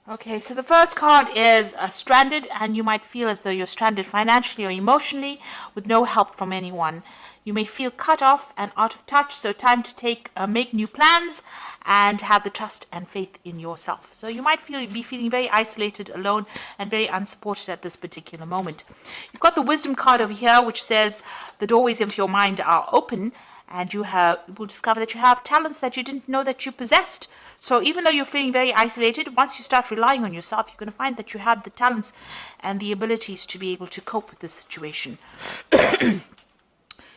Okay, so the first card is stranded, and you might feel as though you're stranded financially or emotionally with no help from anyone. You may feel cut off and out of touch, so time to make new plans and have the trust and faith in yourself. So you might be feeling very isolated, alone, and very unsupported at this particular moment. You've got the wisdom card over here, which says the doorways of your mind are open, and you will discover that you have talents that you didn't know that you possessed. So even though you're feeling very isolated, once you start relying on yourself, you're going to find that you have the talents and the abilities to be able to cope with this situation.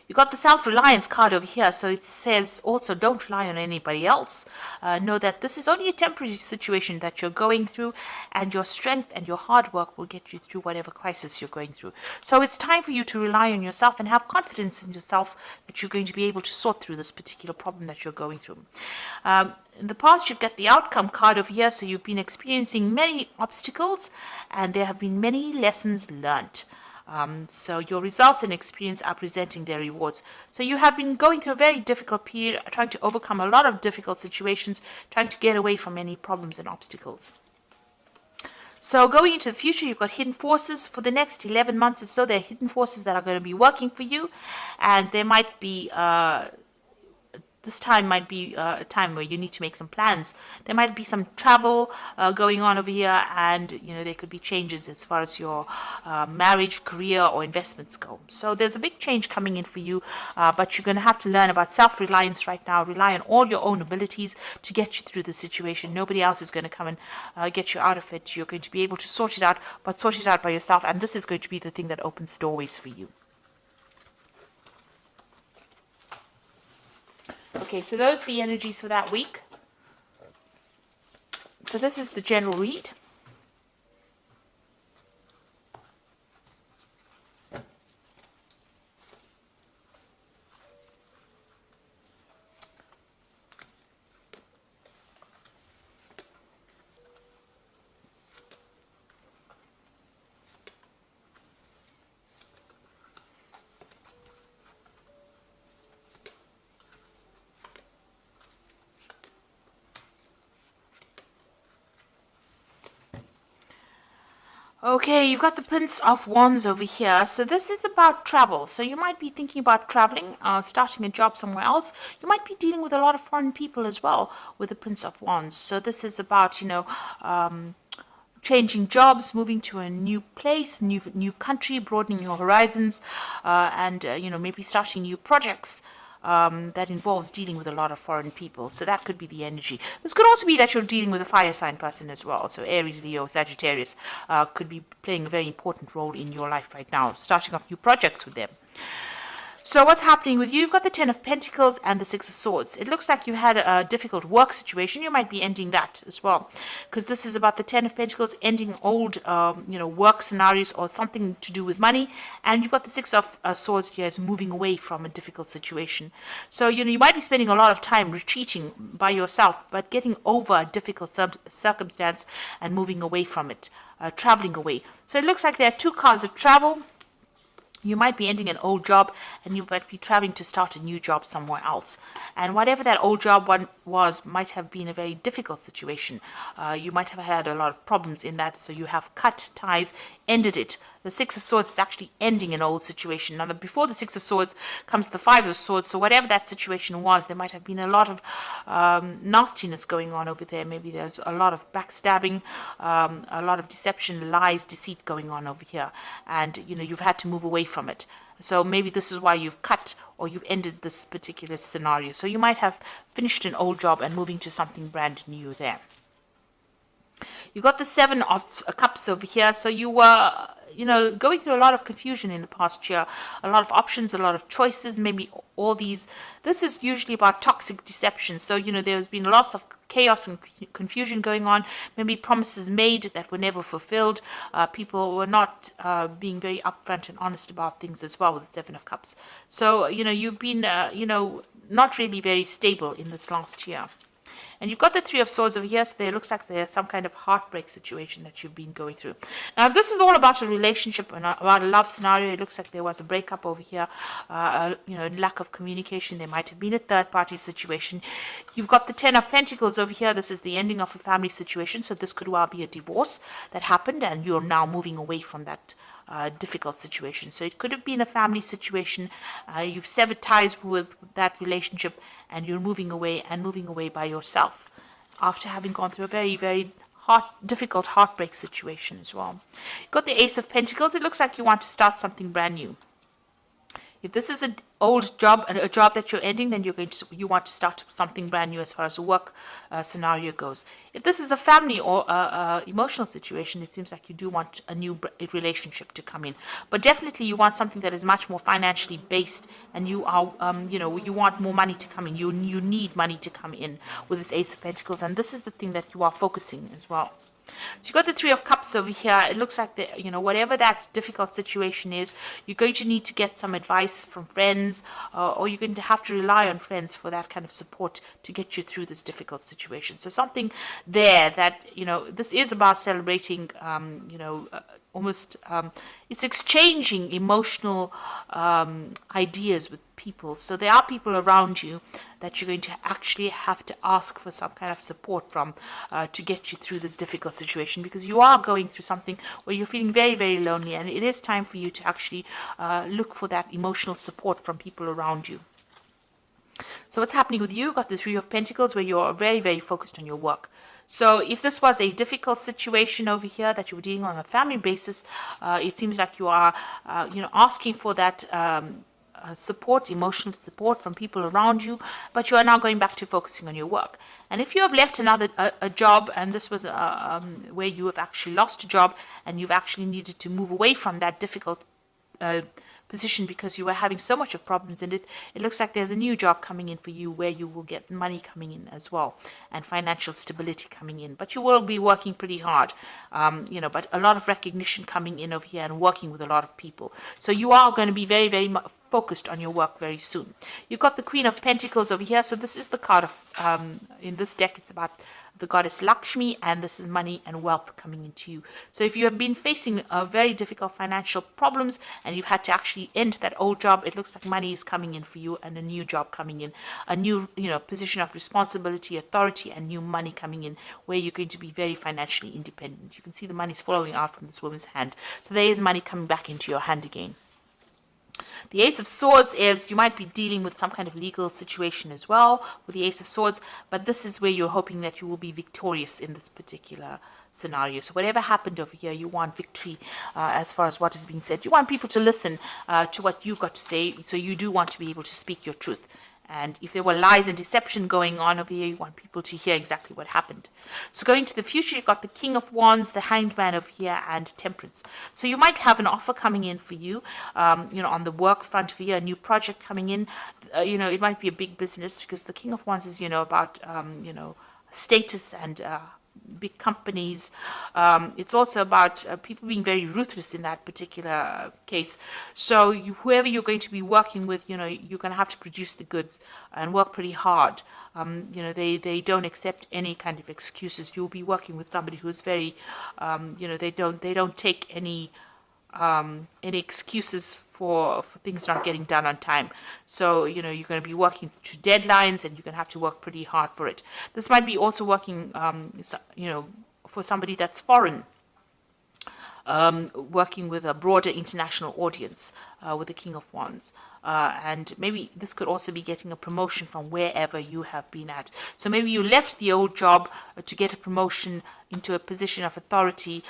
You got the self-reliance card over here, so it says also don't rely on anybody else. Know that this is only a temporary situation that you're going through, and your strength and your hard work will get you through whatever crisis you're going through. So it's time for you to rely on yourself and have confidence in yourself that you're going to be able to sort through this particular problem that you're going through. In the past, you've got the outcome card over here, so you've been experiencing many obstacles, and there have been many lessons learned. So your results and experience are presenting their rewards. So you have been going through a very difficult period, trying to overcome a lot of difficult situations, trying to get away from any problems and obstacles. So going into the future, you've got hidden forces. For the next 11 months or so, there are hidden forces that are going to be working for you, and there might be this time might be a time where you need to make some plans. There might be some travel going on over here, and there could be changes as far as your marriage, career, or investments go. So there's a big change coming in for you, but you're going to have to learn about self-reliance right now. Rely on all your own abilities to get you through the situation. Nobody else is going to come and get you out of it. You're going to be able to sort it out, but sort it out by yourself, and this is going to be the thing that opens doorways for you. Okay, so those are the energies for that week. So this is the general read. Okay, you've got the Prince of Wands over here. So this is about travel. So you might be thinking about traveling, starting a job somewhere else. You might be dealing with a lot of foreign people as well with the Prince of Wands. So this is about, changing jobs, moving to a new place, new country, broadening your horizons, and maybe starting new projects. That involves dealing with a lot of foreign people. So that could be the energy. This could also be that you're dealing with a fire sign person as well. So Aries, Leo, Sagittarius could be playing a very important role in your life right now, starting off new projects with them. So what's happening with you? You've got the Ten of Pentacles and the Six of Swords. It looks like you had a difficult work situation. You might be ending that as well, because this is about the Ten of Pentacles ending old, work scenarios or something to do with money. And you've got the Six of Swords here as moving away from a difficult situation. So, you might be spending a lot of time retreating by yourself, but getting over a difficult circumstance and moving away from it, traveling away. So it looks like there are two cards of travel. You might be ending an old job, and you might be traveling to start a new job somewhere else. And whatever that old job was might have been a very difficult situation. You might have had a lot of problems in that, so you have cut ties, ended it. The Six of Swords is actually ending an old situation. Now, before the Six of Swords comes the Five of Swords, so whatever that situation was, there might have been a lot of nastiness going on over there. Maybe there's a lot of backstabbing, a lot of deception, lies, deceit going on over here. And, you've had to move away from it. So maybe this is why you've cut or you've ended this particular scenario. So you might have finished an old job and moving to something brand new there. You got the Seven of Cups over here. So you were, going through a lot of confusion in the past year, a lot of options, a lot of choices, maybe all these. This is usually about toxic deception. So, there's been lots of chaos and confusion going on, maybe promises made that were never fulfilled. People were not being very upfront and honest about things as well with the Seven of Cups. So, you've been, not really very stable in this last year. And you've got the Three of Swords over here, so there looks like there's some kind of heartbreak situation that you've been going through. Now, if this is all about a relationship and about a love scenario, it looks like there was a breakup over here, lack of communication. There might have been a third-party situation. You've got the Ten of Pentacles over here. This is the ending of a family situation, so this could well be a divorce that happened, and you're now moving away from that difficult situation. So it could have been a family situation. You've severed ties with that relationship, and you're moving away by yourself after having gone through a very, very difficult heartbreak situation as well. You've got the Ace of Pentacles. It looks like you want to start something brand new. If this is an old job, a job that you're ending, then you want to start something brand new as far as the work scenario goes. If this is a family or emotional situation, it seems like you do want a new relationship to come in. But definitely, you want something that is much more financially based, and you are, you want more money to come in. You need money to come in with this Ace of Pentacles, and this is the thing that you are focusing as well. So you've got the Three of Cups over here. It looks like whatever that difficult situation is, you're going to need to get some advice from friends, or you're going to have to rely on friends for that kind of support to get you through this difficult situation. So something there that, this is about celebrating, almost, it's exchanging emotional ideas with people. So there are people around you that you're going to actually have to ask for some kind of support from to get you through this difficult situation, because you are going through something where you're feeling very, very lonely, and it is time for you to actually look for that emotional support from people around you. So what's happening with you? You've got the Three of Pentacles, where you're very, very focused on your work. So if this was a difficult situation over here that you were dealing on a family basis, it seems like you are, asking for that support, emotional support from people around you, but you are now going back to focusing on your work. And if you have left a job, and this was where you have actually lost a job, and you've actually needed to move away from that difficult position because you were having so much of problems in it, it looks like there's a new job coming in for you where you will get money coming in as well, and financial stability coming in. But you will be working pretty hard, but a lot of recognition coming in over here, and working with a lot of people. So you are going to be very, very focused on your work very soon. You've got the Queen of Pentacles over here. So this is the card of, in this deck, it's about the goddess Lakshmi, and this is money and wealth coming into you. So if you have been facing very difficult financial problems, and you've had to actually end that old job, it looks like money is coming in for you, and a new job coming in, a new position of responsibility, authority, and new money coming in, where you're going to be very financially independent. You can see the money's flowing out from this woman's hand. So there is money coming back into your hand again. The Ace of Swords is, you might be dealing with some kind of legal situation as well with the Ace of Swords, but this is where you're hoping that you will be victorious in this particular scenario. So whatever happened over here, you want victory as far as what is being said. You want people to listen to what you've got to say, so you do want to be able to speak your truth. And if there were lies and deception going on over here, you want people to hear exactly what happened. So going to the future, you've got the King of Wands, the Hanged Man over here, and Temperance. So you might have an offer coming in for you, on the work front over here, a new project coming in. It might be a big business, because the King of Wands is, about, status and big companies. It's also about people being very ruthless in that particular case. So whoever you're going to be working with, you're going to have to produce the goods and work pretty hard. They don't accept any kind of excuses. You'll be working with somebody who's very, they don't take any excuses for things not getting done on time. So, you're going to be working to deadlines, and you're going to have to work pretty hard for it. This might be also working, for somebody that's foreign, working with a broader international audience with the King of Wands. And maybe this could also be getting a promotion from wherever you have been at. So maybe you left the old job to get a promotion into a position of authority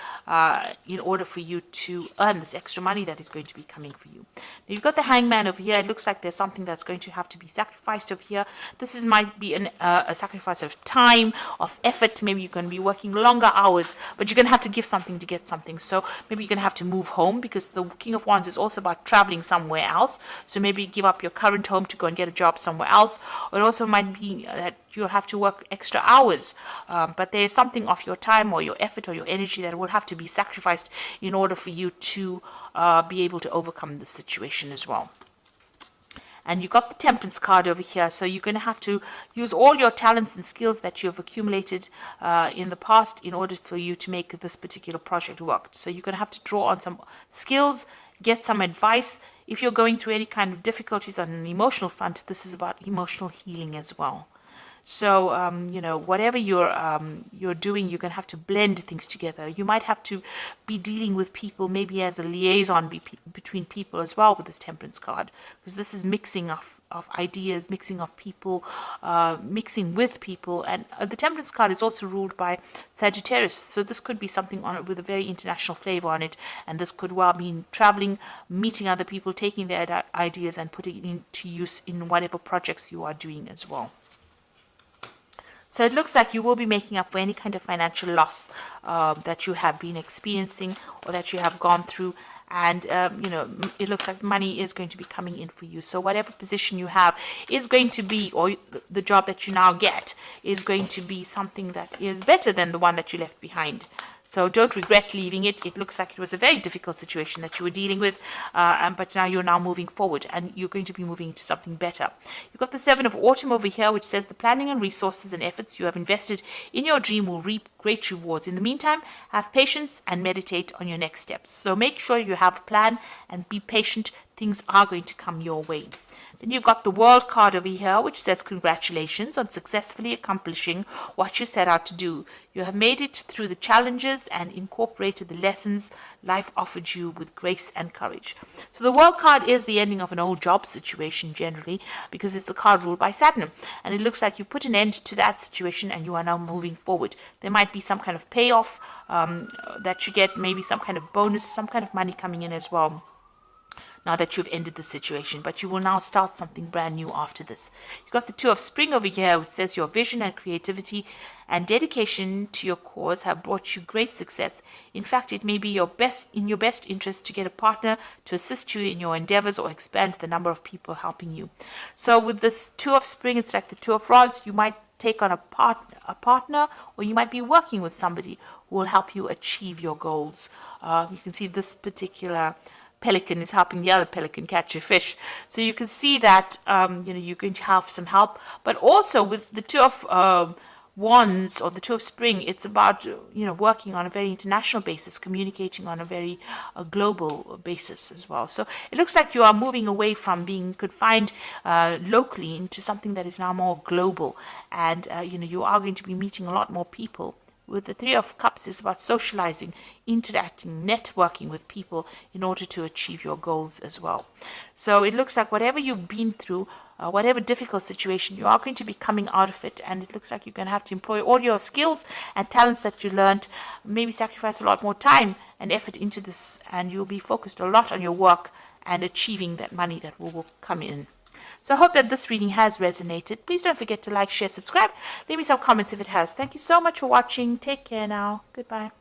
in order for you to earn this extra money that is going to be coming for you. Now you've got the Hangman over here. It looks like there's something that's going to have to be sacrificed over here. This might be a sacrifice of time, of effort. Maybe you're going to be working longer hours, but you're going to have to give something to get something. So maybe you're going to have to move home, because the King of Wands is also about traveling somewhere else. So maybe give up your current home to go and get a job somewhere else. Or it also might be that you'll have to work extra hours, but there is something of your time or your effort or your energy that will have to be sacrificed in order for you to be able to overcome the situation as well. And you got the Temperance card over here, so you're going to have to use all your talents and skills that you have accumulated in the past in order for you to make this particular project work. So you're going to have to draw on some skills, get some advice. If you're going through any kind of difficulties on an emotional front, this is about emotional healing as well. So, whatever you're doing, you're going to have to blend things together. You might have to be dealing with people, maybe as a liaison between people as well with this Temperance card, because this is mixing of ideas, mixing of people, mixing with people. And the Temperance card is also ruled by Sagittarius, so this could be something on it with a very international flavor on it, and this could well mean traveling, meeting other people, taking their ideas and putting it into use in whatever projects you are doing as well. So it looks like you will be making up for any kind of financial loss that you have been experiencing or that you have gone through. And, it looks like money is going to be coming in for you. So whatever position you have is going to be, or the job that you now get is going to be something that is better than the one that you left behind. So don't regret leaving it. It looks like it was a very difficult situation that you were dealing with, but now you're now moving forward and you're going to be moving into something better. You've got the Seven of Autumn over here, which says the planning and resources and efforts you have invested in your dream will reap great rewards. In the meantime, have patience and meditate on your next steps. So make sure you have a plan and be patient. Things are going to come your way. Then you've got the World card over here, which says congratulations on successfully accomplishing what you set out to do. You have made it through the challenges and incorporated the lessons life offered you with grace and courage. So the World card is the ending of an old job situation generally, because it's a card ruled by Saturn. And it looks like you've put an end to that situation and you are now moving forward. There might be some kind of payoff that you get, maybe some kind of bonus, some kind of money coming in as well, now that you've ended the situation, but you will now start something brand new after this. You've got the Two of Spring over here, which says your vision and creativity and dedication to your cause have brought you great success. In fact, it may be in your best interest to get a partner to assist you in your endeavors or expand the number of people helping you. So with this Two of Spring, it's like the Two of Rods. You might take on a partner, or you might be working with somebody who will help you achieve your goals. You can see this particular pelican is helping the other pelican catch a fish. So you can see that you're going to have some help. But also with the Two of Wands or the Two of Spring, it's about working on a very international basis, communicating on a very global basis as well. So it looks like you are moving away from being confined locally into something that is now more global, and you are going to be meeting a lot more people. With the Three of Cups, it's about socializing, interacting, networking with people in order to achieve your goals as well. So it looks like whatever you've been through, whatever difficult situation, you are going to be coming out of it. And it looks like you're going to have to employ all your skills and talents that you learned, maybe sacrifice a lot more time and effort into this, and you'll be focused a lot on your work and achieving that money that will come in. So I hope that this reading has resonated. Please don't forget to like, share, subscribe. Leave me some comments if it has. Thank you so much for watching. Take care now. Goodbye.